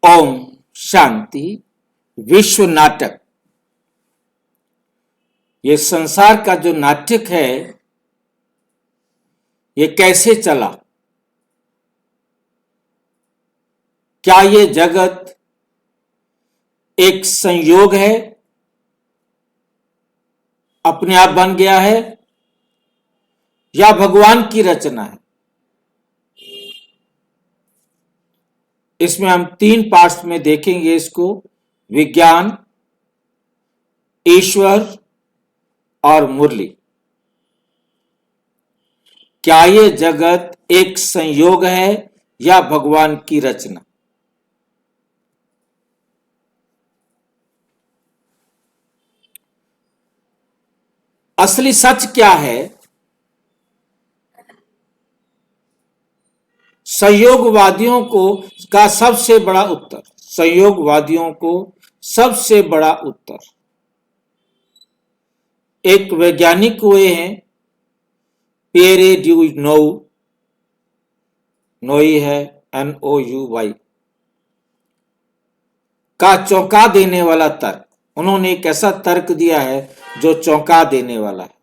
ओम शांति। विश्व नाटक, ये संसार का जो नाटक है ये कैसे चला? क्या ये जगत एक संयोग है, अपने आप बन गया है, या भगवान की रचना है? इसमें हम 3 पार्ट्स में देखेंगे इसको, विज्ञान, ईश्वर और मुरली। क्या ये जगत एक संयोग है या भगवान की रचना? असली सच क्या है? संयोगवादियों को सबसे बड़ा उत्तर एक वैज्ञानिक हुए हैं, पियरे ड्यू नोई है, NOUY का चौंका देने वाला तर्क। उन्होंने एक ऐसा तर्क दिया है जो चौंका देने वाला है।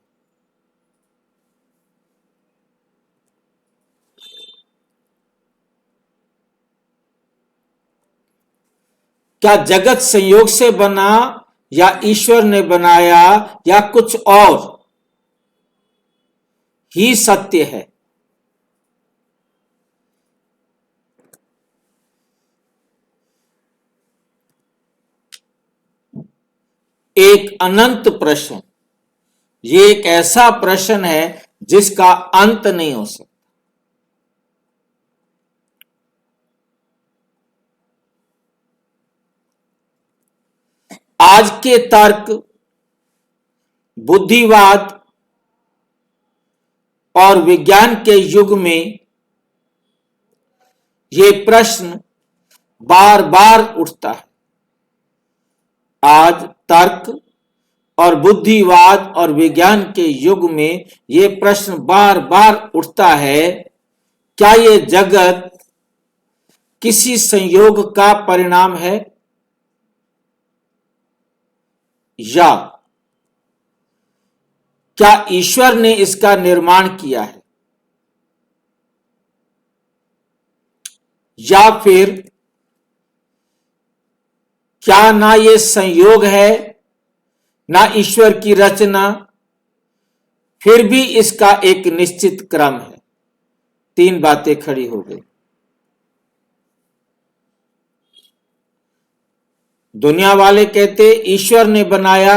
क्या जगत संयोग से बना, या ईश्वर ने बनाया, या कुछ और ही सत्य है? एक अनंत प्रश्न। ये एक ऐसा प्रश्न है जिसका अंत नहीं हो सकता। आज के तर्क, बुद्धिवाद और विज्ञान के युग में ये प्रश्न बार बार उठता है। आज तर्क और बुद्धिवाद और विज्ञान के युग में ये प्रश्न बार बार उठता है, क्या ये जगत किसी संयोग का परिणाम है, या क्या ईश्वर ने इसका निर्माण किया है? या फिर क्या ना ये संयोग है, ना ईश्वर की रचना, फिर भी इसका एक निश्चित क्रम है? 3 बातें खड़ी हो गई। दुनिया वाले कहते ईश्वर ने बनाया,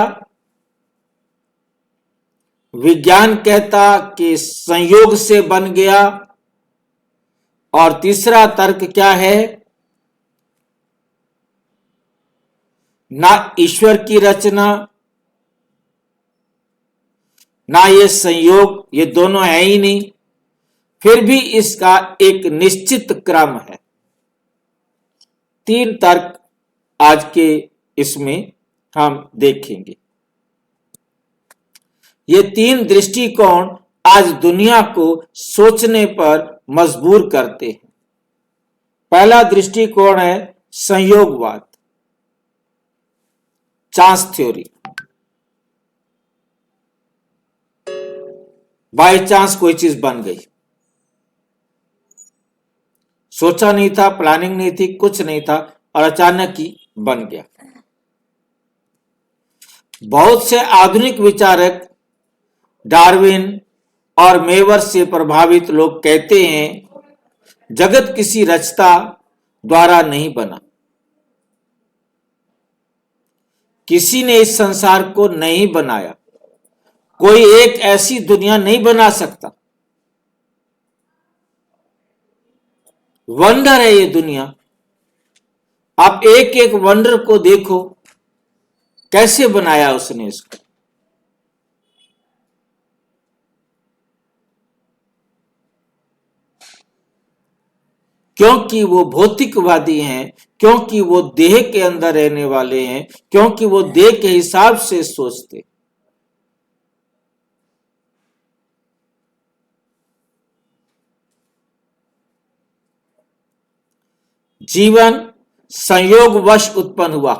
विज्ञान कहता कि संयोग से बन गया, और तीसरा तर्क क्या है? ना ईश्वर की रचना, ना ये संयोग, ये दोनों है ही नहीं, फिर भी इसका एक निश्चित क्रम है। 3 तर्क आज के इसमें हम देखेंगे। ये 3 दृष्टिकोण आज दुनिया को सोचने पर मजबूर करते हैं। पहला दृष्टिकोण है संयोगवाद, चांस थ्योरी। बाय चांस कोई चीज बन गई, सोचा नहीं था, प्लानिंग नहीं थी, कुछ नहीं था, और अचानक ही बन गया। बहुत से आधुनिक विचारक, डार्विन और मेवर से प्रभावित लोग कहते हैं जगत किसी रचता द्वारा नहीं बना, किसी ने इस संसार को नहीं बनाया, कोई एक ऐसी दुनिया नहीं बना सकता। वंडर है ये दुनिया। आप एक एक वंडर को देखो, कैसे बनाया उसने इसको। क्योंकि वो भौतिकवादी हैं, क्योंकि वो देह के अंदर रहने वाले हैं, क्योंकि वो देह के हिसाब से सोचते। जीवन संयोगवश उत्पन्न हुआ।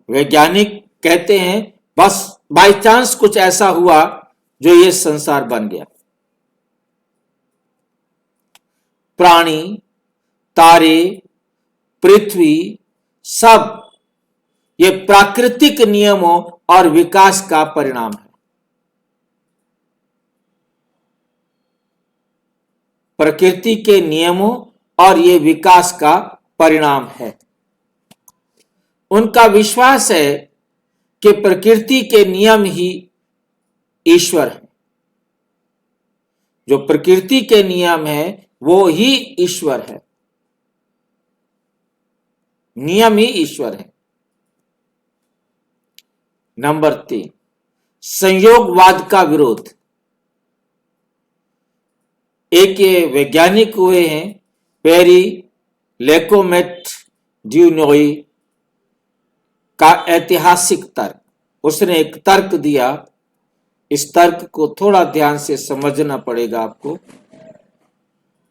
वैज्ञानिक कहते हैं बस बाय चांस कुछ ऐसा हुआ जो ये संसार बन गया। प्राणी, तारे, पृथ्वी, सब ये प्राकृतिक नियमों और विकास का परिणाम है। प्रकृति के नियमों और ये विकास का परिणाम है। उनका विश्वास है कि प्रकृति के नियम ही ईश्वर है। जो प्रकृति के नियम है वो ही ईश्वर है, नियम ही ईश्वर है। नंबर 3, संयोगवाद का विरोध। एक ये वैज्ञानिक हुए हैं पेरी लेकोमेट ड्यूनोई का ऐतिहासिक तर्क। उसने एक तर्क दिया, इस तर्क को थोड़ा ध्यान से समझना पड़ेगा आपको।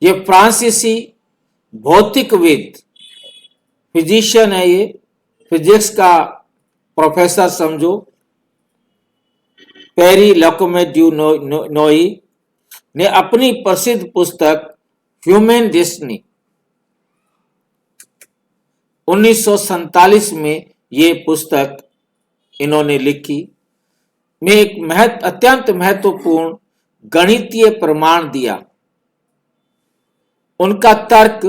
ये फ्रांसीसी भौतिकविद, फिजिशियन है, ये फिजिक्स का प्रोफेसर समझो, पेरी लेकोमेट ड्यूनोई ने अपनी प्रसिद्ध पुस्तक ह्यूमन डेस्टिनी 1947 में ये पुस्तक इन्होंने लिखी, में एक अत्यंत महत्वपूर्ण गणितीय प्रमाण दिया। उनका तर्क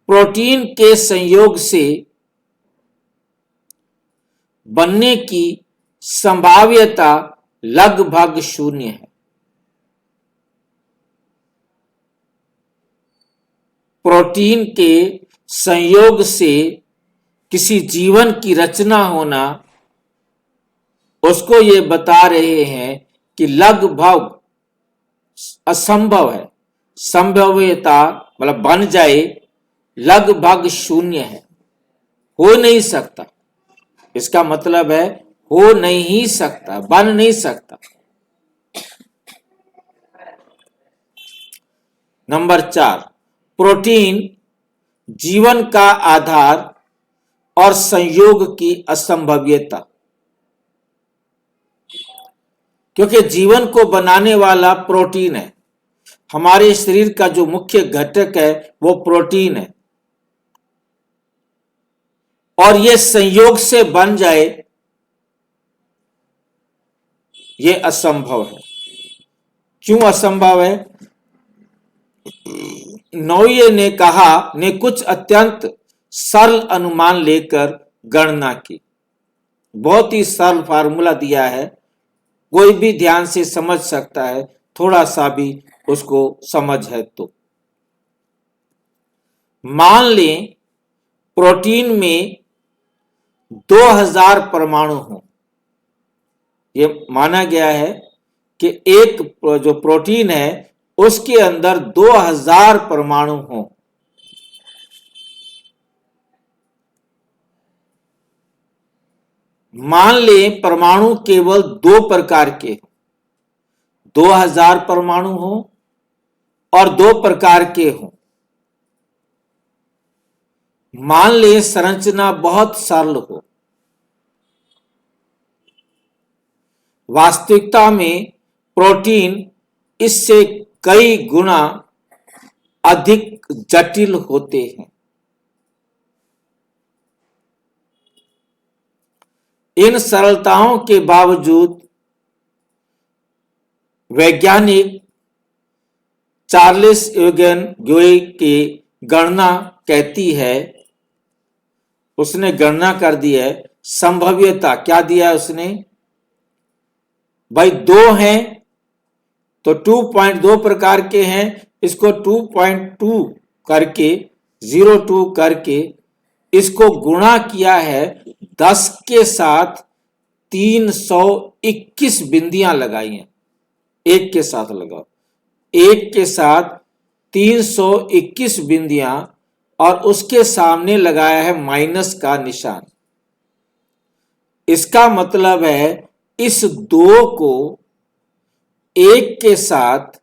प्रोटीन के संयोग से बनने की संभाव्यता लगभग शून्य है। प्रोटीन के संयोग से किसी जीवन की रचना होना, उसको ये बता रहे हैं कि लगभग असंभव है। संभाव्यता मतलब बन जाए लगभग शून्य है, हो नहीं सकता। इसका मतलब है हो नहीं सकता, बन नहीं सकता। नंबर 4, प्रोटीन जीवन का आधार और संयोग की असंभव्यता। क्योंकि जीवन को बनाने वाला प्रोटीन है, हमारे शरीर का जो मुख्य घटक है वो प्रोटीन है, और ये संयोग से बन जाए ये असंभव है। क्यों असंभव है? नोये ने कुछ अत्यंत सरल अनुमान लेकर गणना की। बहुत ही सरल फार्मूला दिया है, कोई भी ध्यान से समझ सकता है, थोड़ा सा भी उसको समझ है तो। मान लें प्रोटीन में 2000 परमाणु हो। ये माना गया है कि एक जो प्रोटीन है उसके अंदर 2000 परमाणु हो। मान लें परमाणु केवल 2 प्रकार के, 2000 परमाणु हो और 2 प्रकार के हो। मान लें संरचना बहुत सरल हो। वास्तविकता में प्रोटीन इससे कई गुना अधिक जटिल होते हैं। इन सरलताओं के बावजूद वैज्ञानिक चार्ल्स यूगेन ग्वे की गणना कहती है, उसने गणना कर दी है संभाव्यता। क्या दिया है उसने? भाई 2 हैं तो 2.2 प्रकार के हैं, इसको 2.2 करके 0.2 करके इसको गुणा किया है 10 के साथ 321 बिंदियां लगाई हैं। एक के साथ लगाओ, एक के साथ 321 बिंदियां और उसके सामने लगाया है माइनस का निशान। इसका मतलब है इस 2 को 1 के साथ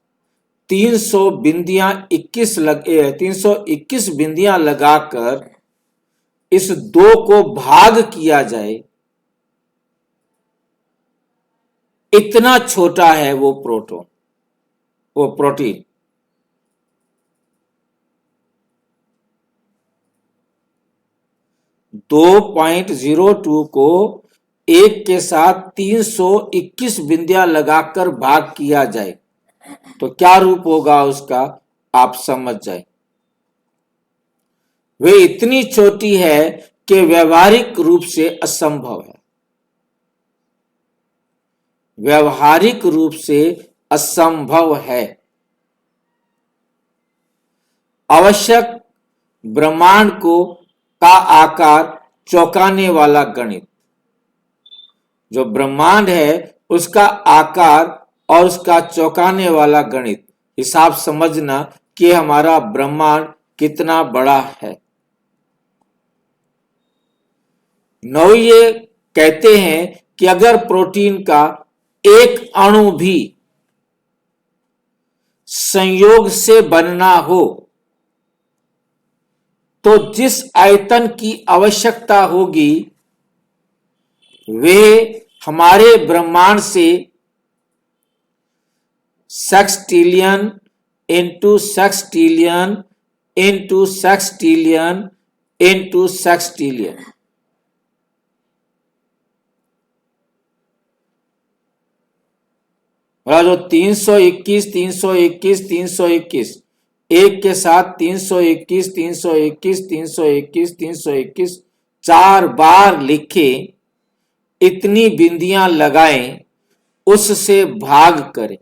321 बिंदियां लगाकर इस 2 को भाग किया जाए, इतना छोटा है वो प्रोटीन। 2.02 को 1 के साथ 321 बिंदियां लगाकर भाग किया जाए तो क्या रूप होगा उसका, आप समझ जाए। वे इतनी छोटी है कि व्यवहारिक रूप से असंभव है, व्यवहारिक रूप से असंभव है। आवश्यक ब्रह्मांड का आकार चौंकाने वाला गणित, जो ब्रह्मांड है उसका आकार और उसका चौंकाने वाला गणित, हिसाब समझना कि हमारा ब्रह्मांड कितना बड़ा है। नौये कहते हैं कि अगर प्रोटीन का एक अणु भी संयोग से बनना हो तो जिस आयतन की आवश्यकता होगी वे हमारे ब्रह्मांड से सेक्सटिलियन इंटू सेक्सटिलियन इंटू सेक्सटिलियन इंटू सेक्सटिलियन, जो 321 321 321 1 के साथ 321 321 321 321 4 बार लिखे, इतनी बिंदियां लगाएं, उससे भाग करें।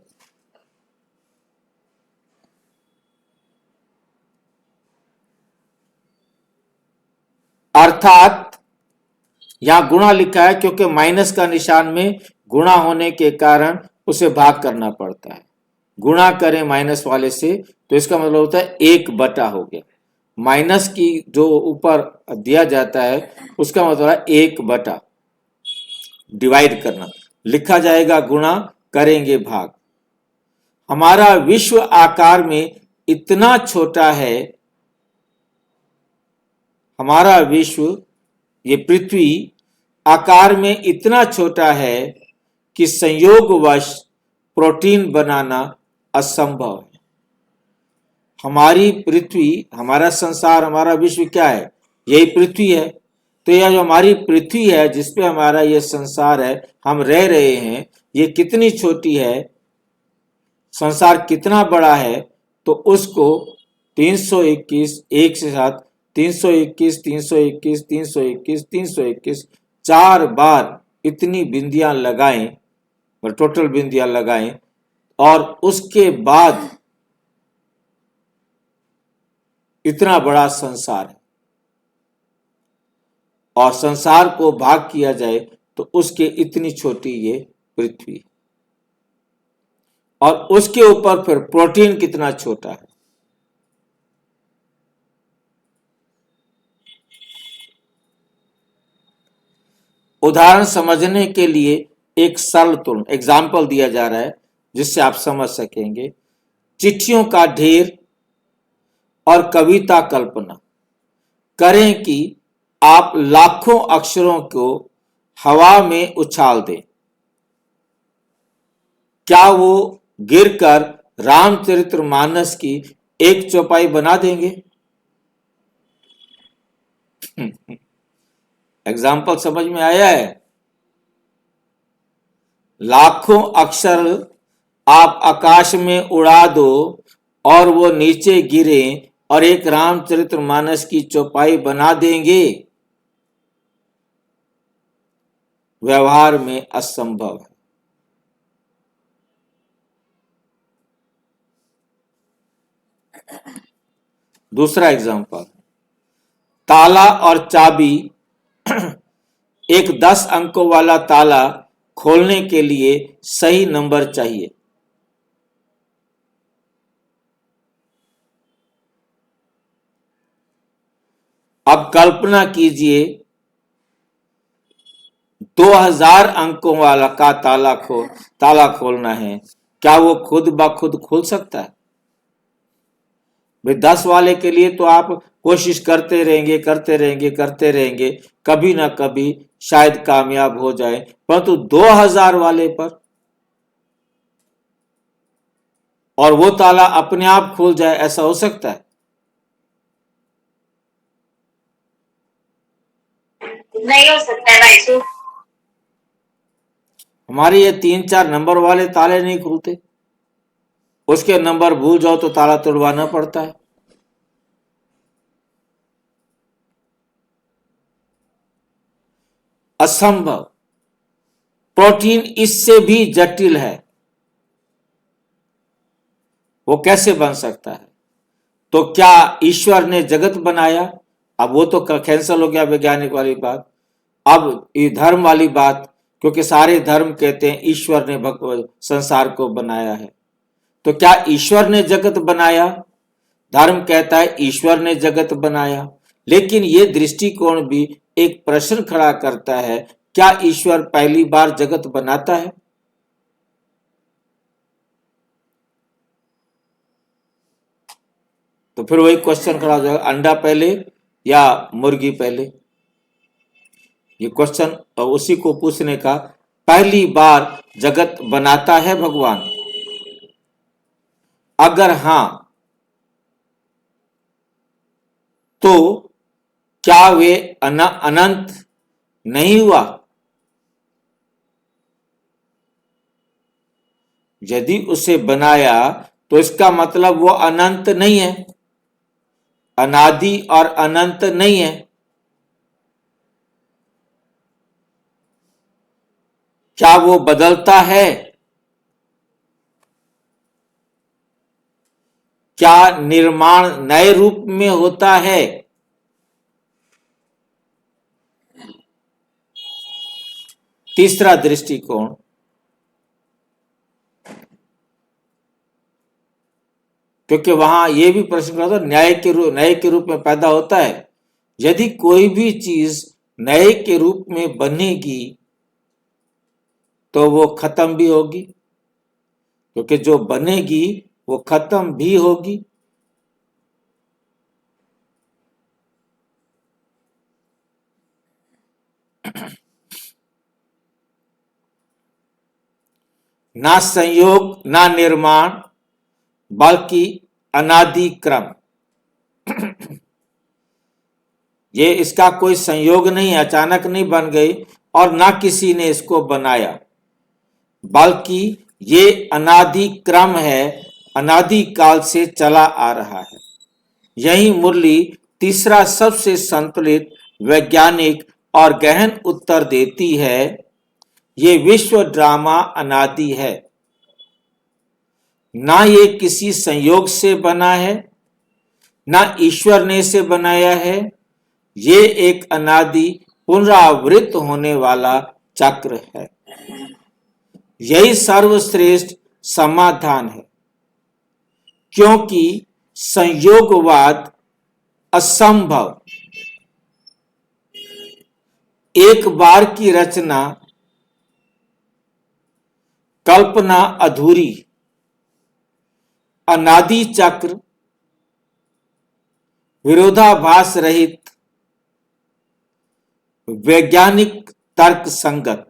अर्थात यहां गुणा लिखा है क्योंकि माइनस का निशान में गुणा होने के कारण उसे भाग करना पड़ता है। गुणा करें माइनस वाले से तो इसका मतलब होता है 1/, हो गया। माइनस की जो ऊपर दिया जाता है उसका मतलब है 1/, डिवाइड करना, लिखा जाएगा गुणा, करेंगे भाग। हमारा विश्व आकार में इतना छोटा है, हमारा विश्व, ये पृथ्वी आकार में इतना छोटा है कि संयोगवश प्रोटीन बनाना असंभव है। हमारी पृथ्वी, हमारा संसार, हमारा विश्व क्या है, यही पृथ्वी है। तो यह जो हमारी पृथ्वी है जिसपे हमारा यह संसार है, हम रह रहे हैं, ये कितनी छोटी है, संसार कितना बड़ा है, तो उसको 321 एक से साथ 321 321 321 321 4 बार इतनी बिंदियां लगाएं, और टोटल बिंदियां लगाएं, और उसके बाद इतना बड़ा संसार है, और संसार को भाग किया जाए तो उसके इतनी छोटी ये पृथ्वी, और उसके ऊपर फिर प्रोटीन कितना छोटा है। उदाहरण समझने के लिए एक सरल तुलना, एग्जाम्पल दिया जा रहा है जिससे आप समझ सकेंगे। चिट्ठियों का ढेर और कविता कल्पना करें कि आप लाखों अक्षरों को हवा में उछाल दें, क्या वो गिरकर रामचरितमानस की एक चौपाई बना देंगे? एग्जाम्पल समझ में आया है? लाखों अक्षर आप आकाश में उड़ा दो और वो नीचे गिरे और एक रामचरितमानस की चौपाई बना देंगे? व्यवहार में असंभव है। दूसरा एग्जाम्पल, ताला और चाबी। एक 10 अंकों वाला ताला खोलने के लिए सही नंबर चाहिए। अब कल्पना कीजिए 2000 अंकों वाला का ताला खोलना है, क्या वो खुद ब खुद खुल सकता है? भाई 10 वाले के लिए तो आप कोशिश करते रहेंगे करते रहेंगे करते रहेंगे, कभी ना कभी शायद कामयाब हो जाए, परंतु 2000 वाले पर और वो ताला अपने आप खुल जाए, ऐसा हो सकता है? नहीं हो सकता है भाई जी। हमारे ये 3-4 नंबर वाले ताले नहीं खुलते, उसके नंबर भूल जाओ तो ताला तोड़वाना पड़ता है। असंभव। प्रोटीन इससे भी जटिल है, वो कैसे बन सकता है? तो क्या ईश्वर ने जगत बनाया? अब वो तो कैंसल हो गया वैज्ञानिक वाली बात। अब ये धर्म वाली बात, क्योंकि सारे धर्म कहते हैं ईश्वर ने संसार को बनाया है, तो क्या ईश्वर ने जगत बनाया? धर्म कहता है ईश्वर ने जगत बनाया, लेकिन ये दृष्टिकोण भी एक प्रश्न खड़ा करता है, क्या ईश्वर पहली बार जगत बनाता है? तो फिर वही क्वेश्चन खड़ा हो जाएगा, अंडा पहले या मुर्गी पहले? ये क्वेश्चन उसी को पूछने का, पहली बार जगत बनाता है भगवान? अगर हां, तो क्या वे अनंत नहीं हुआ? यदि उसे बनाया तो इसका मतलब वो अनंत नहीं है, अनादि और अनंत नहीं है। क्या वो बदलता है? क्या निर्माण नए रूप में होता है? तीसरा दृष्टिकोण, क्योंकि वहां यह भी प्रश्न करता न्याय के रूप में पैदा होता है। यदि कोई भी चीज नए के रूप में बनेगी तो वो खत्म भी होगी, क्योंकि जो बनेगी वो खत्म भी होगी। ना संयोग ना निर्माण, बल्कि अनादि क्रम। ये इसका कोई संयोग नहीं, अचानक नहीं बन गई, और ना किसी ने इसको बनाया, बल्कि ये अनादि क्रम है, अनादि काल से चला आ रहा है। यही मुरली तीसरा सबसे संतुलित, वैज्ञानिक और गहन उत्तर देती है। ये विश्व ड्रामा अनादि है, ना ये किसी संयोग से बना है, ना ईश्वर ने इसे बनाया है। ये एक अनादि पुनरावृत्त होने वाला चक्र है। यही सर्वश्रेष्ठ समाधान है, क्योंकि संयोगवाद असंभव, एक बार की रचना, कल्पना अधूरी, अनादि चक्र, विरोधाभास रहित, वैज्ञानिक तर्क संगत।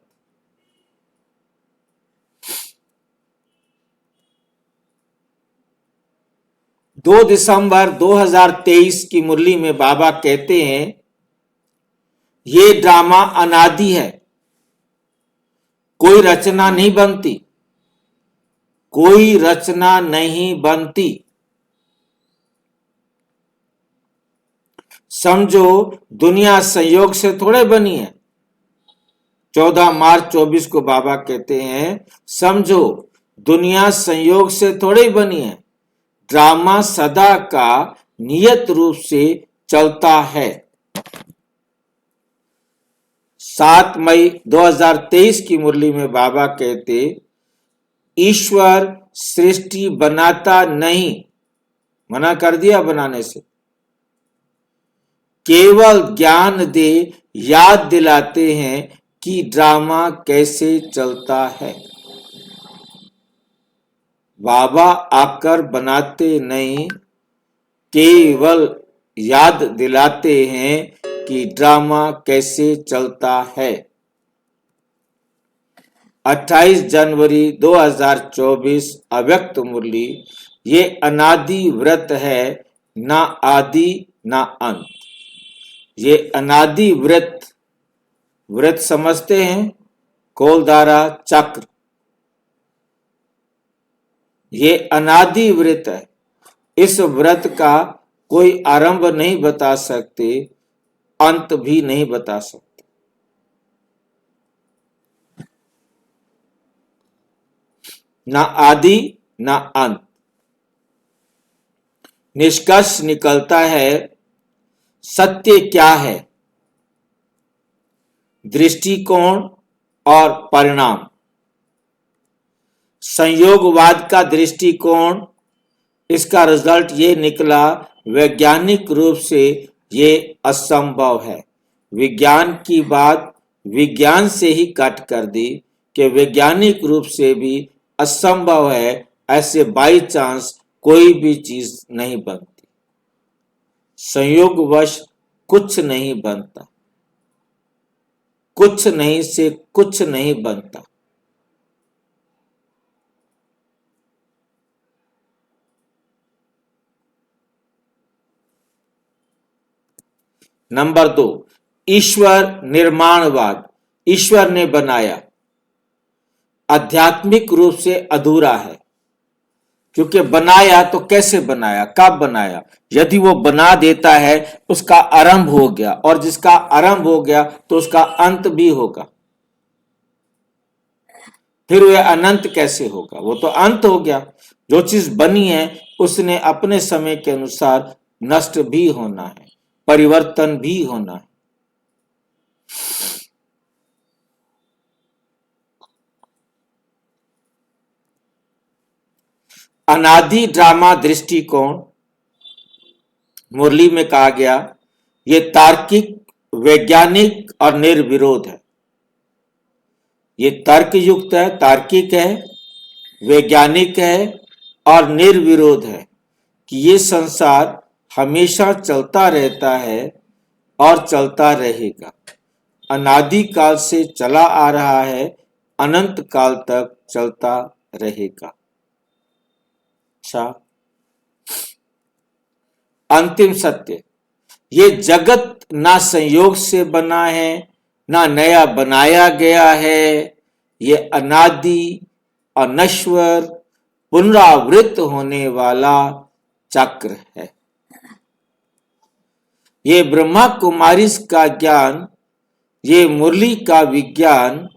दो दिसंबर 2023 की मुरली में बाबा कहते हैं, ये ड्रामा अनादि है, कोई रचना नहीं बनती, कोई रचना नहीं बनती। समझो दुनिया संयोग से थोड़े बनी है। 14 मार्च 24 को बाबा कहते हैं, समझो दुनिया संयोग से थोड़ी बनी है, ड्रामा सदा का नियत रूप से चलता है। 7 मई 2023 की मुरली में बाबा कहते, ईश्वर सृष्टि बनाता नहीं, मना कर दिया बनाने से, केवल ज्ञान दे याद दिलाते हैं कि ड्रामा कैसे चलता है। बाबा आकर बनाते नहीं, केवल याद दिलाते हैं कि ड्रामा कैसे चलता है। 28 जनवरी 2024 अव्यक्त मुरली। ये अनादि व्रत है, ना आदि ना अंत। ये अनादि व्रत, व्रत समझते हैं, कोलधारा चक्र। ये अनादि व्रत है। इस व्रत का कोई आरंभ नहीं बता सकते, अंत भी नहीं बता सकते। ना आदि ना अंत। निष्कर्ष निकलता है, सत्य क्या है? दृष्टिकोण और परिणाम। संयोगवाद का दृष्टिकोण, इसका रिजल्ट ये निकला, वैज्ञानिक रूप से ये असंभव है। विज्ञान की बात विज्ञान से ही कट कर दी कि वैज्ञानिक रूप से भी असंभव है, ऐसे बाई चांस कोई भी चीज नहीं बनती। संयोगवश कुछ नहीं बनता, कुछ नहीं से कुछ नहीं बनता। नंबर 2, ईश्वर निर्माणवाद। ईश्वर ने बनाया, आध्यात्मिक रूप से अधूरा है, क्योंकि बनाया तो कैसे बनाया, कब बनाया? यदि वो बना देता है, उसका आरंभ हो गया, और जिसका आरंभ हो गया तो उसका अंत भी होगा। फिर वह अनंत कैसे होगा? वो तो अंत हो गया। जो चीज बनी है उसने अपने समय के अनुसार नष्ट भी होना है, परिवर्तन भी होना है। अनादि ड्रामा दृष्टिकोण, मुरली में कहा गया, ये तार्किक, वैज्ञानिक और निर्विरोध है। ये तर्क युक्त है, तार्किक है, वैज्ञानिक है और निर्विरोध है कि ये संसार हमेशा चलता रहता है और चलता रहेगा, अनादि काल से चला आ रहा है, अनंत काल तक चलता रहेगा। अच्छा, अंतिम सत्य, ये जगत ना संयोग से बना है, ना नया बनाया गया है। ये अनादि, अनश्वर, पुनरावृत्त होने वाला चक्र है। ये ब्रह्मा कुमारी का ज्ञान, ये मुरली का विज्ञान,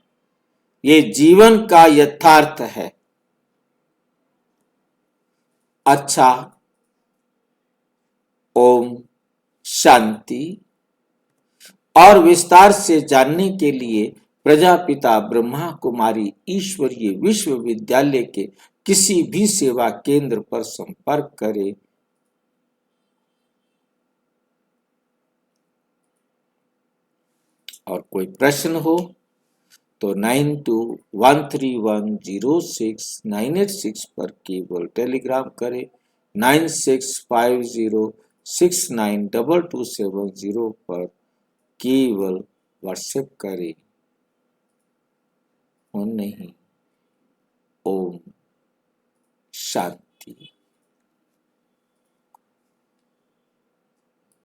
ये जीवन का यथार्थ है। अच्छा, ओम शांति। और विस्तार से जानने के लिए प्रजापिता ब्रह्मा कुमारी ईश्वरीय विश्वविद्यालय के किसी भी सेवा केंद्र पर संपर्क करें। और कोई प्रश्न हो तो 9213106986 पर केवल टेलीग्राम करें। 9650692270 पर केवल व्हाट्सएप करें। नहीं। ओम शांति।